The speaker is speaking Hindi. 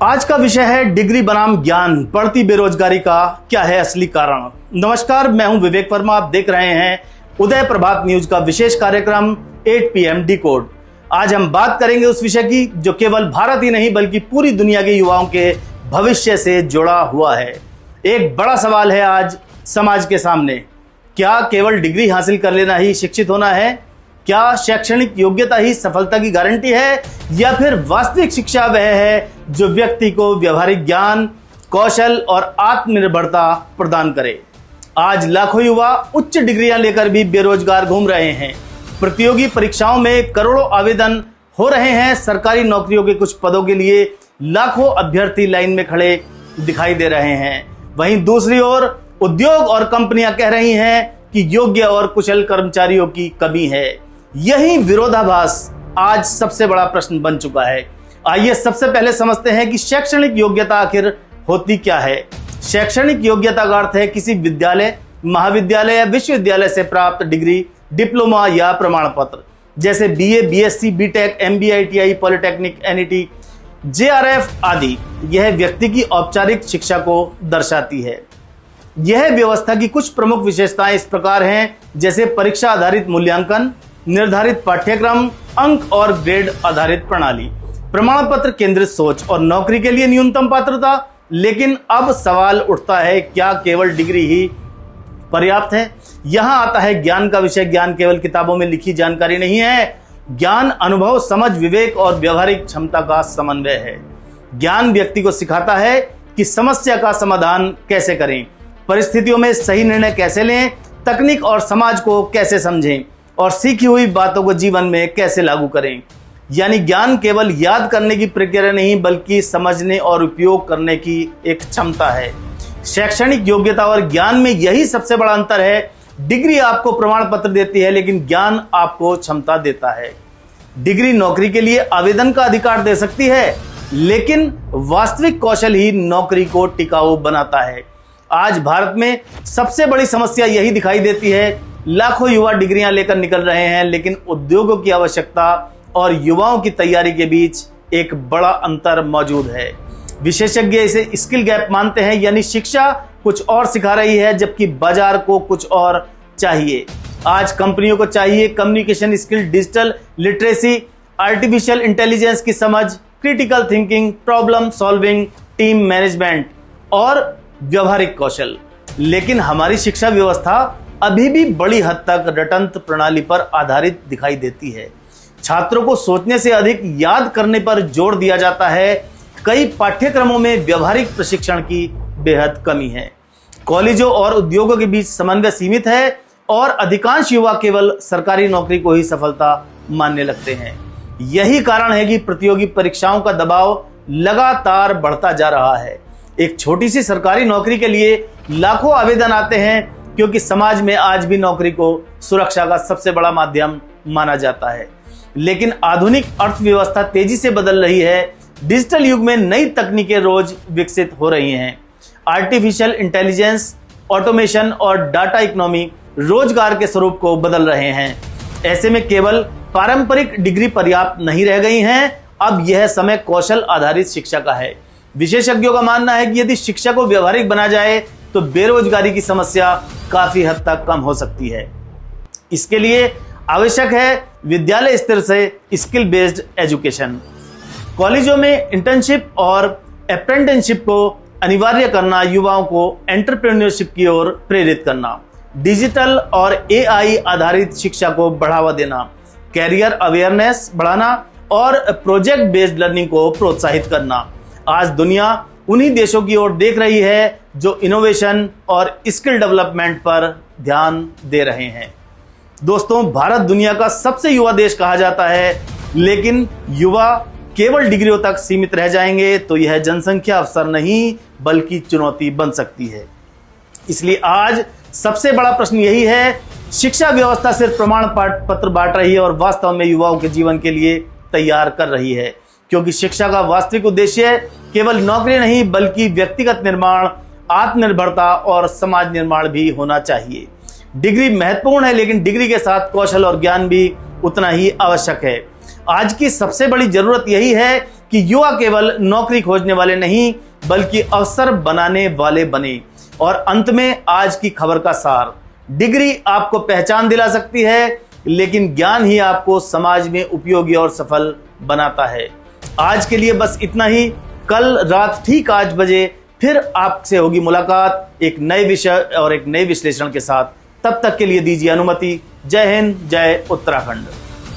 आज का विषय है डिग्री बनाम ज्ञान, बढ़ती बेरोजगारी का क्या है असली कारण। नमस्कार, मैं हूं विवेक वर्मा। आप देख रहे हैं उदय प्रभात न्यूज का विशेष कार्यक्रम 8 PM डिकोड। आज हम बात करेंगे उस विषय की जो केवल भारत ही नहीं बल्कि पूरी दुनिया के युवाओं के भविष्य से जुड़ा हुआ है। एक बड़ा सवाल है आज समाज के सामने, क्या केवल डिग्री हासिल कर लेना ही शिक्षित होना है? क्या शैक्षणिक योग्यता ही सफलता की गारंटी है, या फिर वास्तविक शिक्षा वह है जो व्यक्ति को व्यवहारिक ज्ञान, कौशल और आत्मनिर्भरता प्रदान करे? आज लाखों युवा उच्च डिग्रियां लेकर भी बेरोजगार घूम रहे हैं। प्रतियोगी परीक्षाओं में करोड़ों आवेदन हो रहे हैं। सरकारी नौकरियों के कुछ पदों के लिए लाखों अभ्यर्थी लाइन में खड़े दिखाई दे रहे हैं। वहीं दूसरी ओर उद्योग और कंपनियां कह रही हैं कि योग्य और कुशल कर्मचारियों की कमी है। यही विरोधाभास आज सबसे बड़ा प्रश्न बन चुका है। आइए सबसे पहले समझते हैं कि शैक्षणिक योग्यता आखिर होती क्या है। शैक्षणिक योग्यता का अर्थ है किसी विद्यालय, महाविद्यालय या विश्वविद्यालय से प्राप्त डिग्री, डिप्लोमा या प्रमाण पत्र, जैसे BA, BSc, BTech, MBA, ITI, polytechnic, NET, JRF आदि। यह व्यक्ति की औपचारिक शिक्षा को दर्शाती है। यह व्यवस्था की कुछ प्रमुख विशेषताएं इस प्रकार हैं, जैसे परीक्षा आधारित मूल्यांकन, निर्धारित पाठ्यक्रम, अंक और ग्रेड आधारित प्रणाली, प्रमाण पत्र केंद्रित सोच और नौकरी के लिए न्यूनतम पात्रता। लेकिन अब सवाल उठता है, क्या केवल डिग्री ही पर्याप्त है? यहां आता है ज्ञान का विषय। ज्ञान केवल किताबों में लिखी जानकारी नहीं है। ज्ञान अनुभव, समझ, विवेक और व्यवहारिक क्षमता का समन्वय है। ज्ञान व्यक्ति को सिखाता है कि समस्या का समाधान कैसे करें, परिस्थितियों में सही निर्णय कैसे लें, तकनीक और समाज को कैसे समझें और सीखी हुई बातों को जीवन में कैसे लागू करें। यानी ज्ञान केवल याद करने की प्रक्रिया नहीं बल्कि समझने और उपयोग करने की एक क्षमता है। शैक्षणिक योग्यता और ज्ञान में यही सबसे बड़ा अंतर है। डिग्री आपको प्रमाण पत्र देती है लेकिन ज्ञान आपको क्षमता देता है। डिग्री नौकरी के लिए आवेदन का अधिकार दे सकती है, लेकिन वास्तविक कौशल ही नौकरी को टिकाऊ बनाता है। आज भारत में सबसे बड़ी समस्या यही दिखाई देती है। लाखों युवा डिग्रियां लेकर निकल रहे हैं, लेकिन उद्योगों की आवश्यकता और युवाओं की तैयारी के बीच एक बड़ा अंतर मौजूद है। विशेषज्ञ इसे स्किल गैप मानते हैं, यानी शिक्षा कुछ और सिखा रही है जबकि बाजार को कुछ और चाहिए। आज कंपनियों को चाहिए communication skill, digital literacy, artificial intelligence की समझ, critical thinking, problem solving, team management और व्यवहारिक कौशल। लेकिन हमारी शिक्षा व्यवस्था अभी भी बड़ी हद तक रटंत प्रणाली पर आधारित दिखाई देती है। छात्रों को सोचने से अधिक याद करने पर जोर दिया जाता है। कई पाठ्यक्रमों में व्यवहारिक प्रशिक्षण की बेहद कमी है। कॉलेजों और उद्योगों के बीच समन्वय सीमित है और अधिकांश युवा केवल सरकारी नौकरी को ही सफलता मानने लगते हैं। यही कारण है कि प्रतियोगी परीक्षाओं का दबाव लगातार बढ़ता जा रहा है। एक छोटी सी सरकारी नौकरी के लिए लाखों आवेदन आते हैं क्योंकि समाज में आज भी नौकरी को सुरक्षा का सबसे बड़ा माध्यम माना जाता है। लेकिन आधुनिक अर्थव्यवस्था तेजी से बदल रही है। डिजिटल युग में नई तकनीकें रोज विकसित हो रही हैं। आर्टिफिशियल इंटेलिजेंस, ऑटोमेशन और डाटा इकोनॉमी रोजगार के स्वरूप को बदल रहे हैं। ऐसे में केवल पारंपरिक डिग्री पर्याप्त नहीं रह गई हैं। अब यह समय कौशल आधारित शिक्षा का है। विशेषज्ञों का मानना है कि यदि शिक्षा को व्यवहारिक बना जाए तो बेरोजगारी की समस्या काफी हद तक कम हो सकती है। इसके लिए आवश्यक है विद्यालय स्तर से स्किल बेस्ड एजुकेशन। कॉलेजों में इंटर्नशिप और अप्रेंटिसशिप को अनिवार्य करना, युवाओं को एंटरप्रेन्योरशिप की ओर प्रेरित करना, डिजिटल और AI आधारित शिक्षा को बढ़ावा देना, कैरियर अवेयरनेस बढ़ाना और प्रोजेक्ट बेस्ड लर्निंग को प्रोत्साहित करना। आज दुनिया उन्हीं देशों की ओर देख रही है जो इनोवेशन और स्किल डेवलपमेंट पर ध्यान दे रहे हैं। दोस्तों, भारत दुनिया का सबसे युवा देश कहा जाता है, लेकिन युवा केवल डिग्रियों तक सीमित रह जाएंगे तो यह जनसंख्या अवसर नहीं बल्कि चुनौती बन सकती है। इसलिए आज सबसे बड़ा प्रश्न यही है, शिक्षा व्यवस्था सिर्फ प्रमाण पत्र बांट रही है और वास्तव में युवाओं के जीवन के लिए तैयार कर रही है? क्योंकि शिक्षा का वास्तविक उद्देश्य केवल नौकरी नहीं बल्कि व्यक्तिगत निर्माण, आत्मनिर्भरता और समाज निर्माण भी होना चाहिए। डिग्री महत्वपूर्ण है, लेकिन डिग्री के साथ कौशल और ज्ञान भी उतना ही आवश्यक है। आज की सबसे बड़ी जरूरत यही है कि कि युवा केवल नौकरी खोजने वाले नहीं बल्कि अवसर बनाने वाले बने। और अंत में आज की खबर का सार, डिग्री आपको पहचान दिला सकती है, लेकिन ज्ञान ही आपको समाज में उपयोगी और सफल बनाता है। आज के लिए बस इतना ही। कल रात ठीक 8 बजे फिर आपसे होगी मुलाकात एक नए विषय और एक नए विश्लेषण के साथ। तब तक के लिए दीजिए अनुमति। जय हिंद, जय उत्तराखंड।